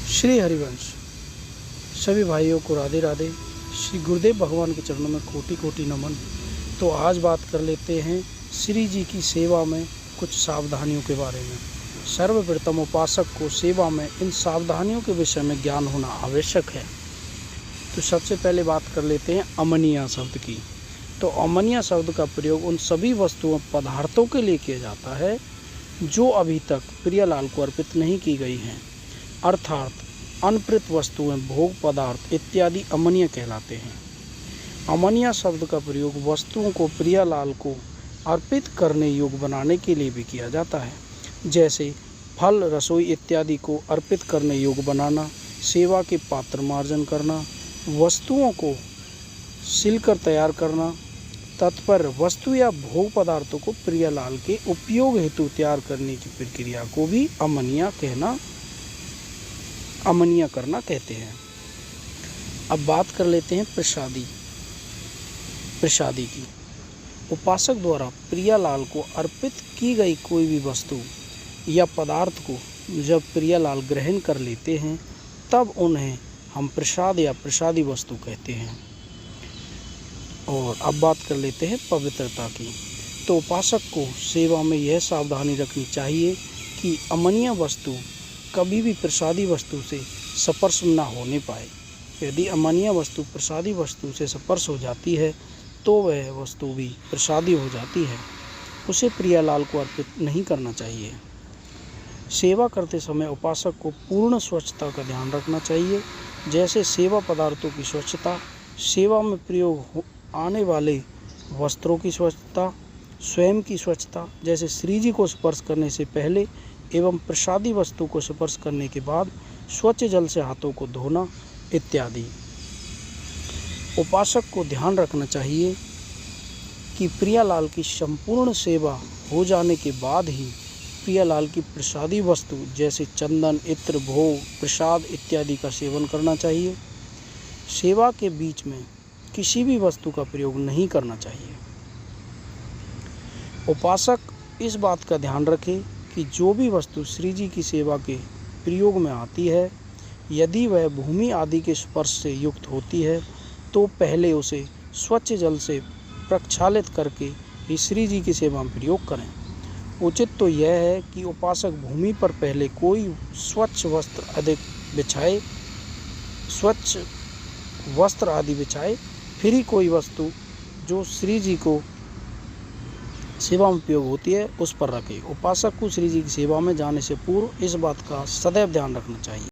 श्री हरिवंश। सभी भाइयों को राधे राधे। श्री गुरुदेव भगवान के चरणों में कोटि कोटि नमन। तो आज बात कर लेते हैं श्री जी की सेवा में कुछ सावधानियों के बारे में। सर्वप्रथम उपासक को सेवा में इन सावधानियों के विषय में ज्ञान होना आवश्यक है। तो सबसे पहले बात कर लेते हैं अमनिया शब्द की। तो अमनिया शब्द का प्रयोग उन सभी वस्तुओं पदार्थों के लिए किया जाता है जो अभी तक प्रियलाल को अर्पित नहीं की गई हैं, अर्थात अनप्रित वस्तुएं, भोग पदार्थ इत्यादि अमनिया कहलाते हैं। अमनिया शब्द का प्रयोग वस्तुओं को प्रियलाल को अर्पित करने योग्य बनाने के लिए भी किया जाता है, जैसे फल, रसोई इत्यादि को अर्पित करने योग्य बनाना, सेवा के पात्र मार्जन करना, वस्तुओं को सिलकर तैयार करना, तत्पर वस्तु या भोग पदार्थों को प्रियलाल के उपयोग हेतु तैयार करने की प्रक्रिया को भी अमनिया करना कहते हैं। अब बात कर लेते हैं प्रसादी की। उपासक द्वारा प्रियलाल को अर्पित की गई कोई भी वस्तु या पदार्थ को जब प्रियलाल ग्रहण कर लेते हैं तब उन्हें हम प्रसाद या प्रसादी वस्तु कहते हैं। और अब बात कर लेते हैं पवित्रता की। तो उपासक को सेवा में यह सावधानी रखनी चाहिए कि अमनिया वस्तु कभी भी प्रसादी वस्तु से स्पर्श न होने पाए। यदि अमनिया वस्तु प्रसादी वस्तु से स्पर्श हो जाती है तो वह वस्तु भी प्रसादी हो जाती है, उसे प्रियलाल को अर्पित नहीं करना चाहिए। सेवा करते समय उपासक को पूर्ण स्वच्छता का ध्यान रखना चाहिए, जैसे सेवा पदार्थों की स्वच्छता, सेवा में प्रयोग आने वाले वस्त्रों की स्वच्छता, स्वयं की स्वच्छता, जैसे श्री जी को स्पर्श करने से पहले एवं प्रसादी वस्तु को स्पर्श करने के बाद स्वच्छ जल से हाथों को धोना इत्यादि। उपासक को ध्यान रखना चाहिए कि प्रियलाल की संपूर्ण सेवा हो जाने के बाद ही प्रियलाल की प्रसादी वस्तु जैसे चंदन, इत्र, भोग, प्रसाद इत्यादि का सेवन करना चाहिए। सेवा के बीच में किसी भी वस्तु का प्रयोग नहीं करना चाहिए। उपासक इस बात का ध्यान रखे कि जो भी वस्तु श्री जी की सेवा के प्रयोग में आती है, यदि वह भूमि आदि के स्पर्श से युक्त होती है तो पहले उसे स्वच्छ जल से प्रक्षालित करके ही श्री जी की सेवा में प्रयोग करें। उचित तो यह है कि उपासक भूमि पर पहले कोई स्वच्छ वस्त्र आदि बिछाए, फिर ही कोई वस्तु जो श्री जी को सेवा में उपयोग होती है उस पर रखे। उपासक को श्री जी की सेवा में जाने से पूर्व इस बात का सदैव ध्यान रखना चाहिए।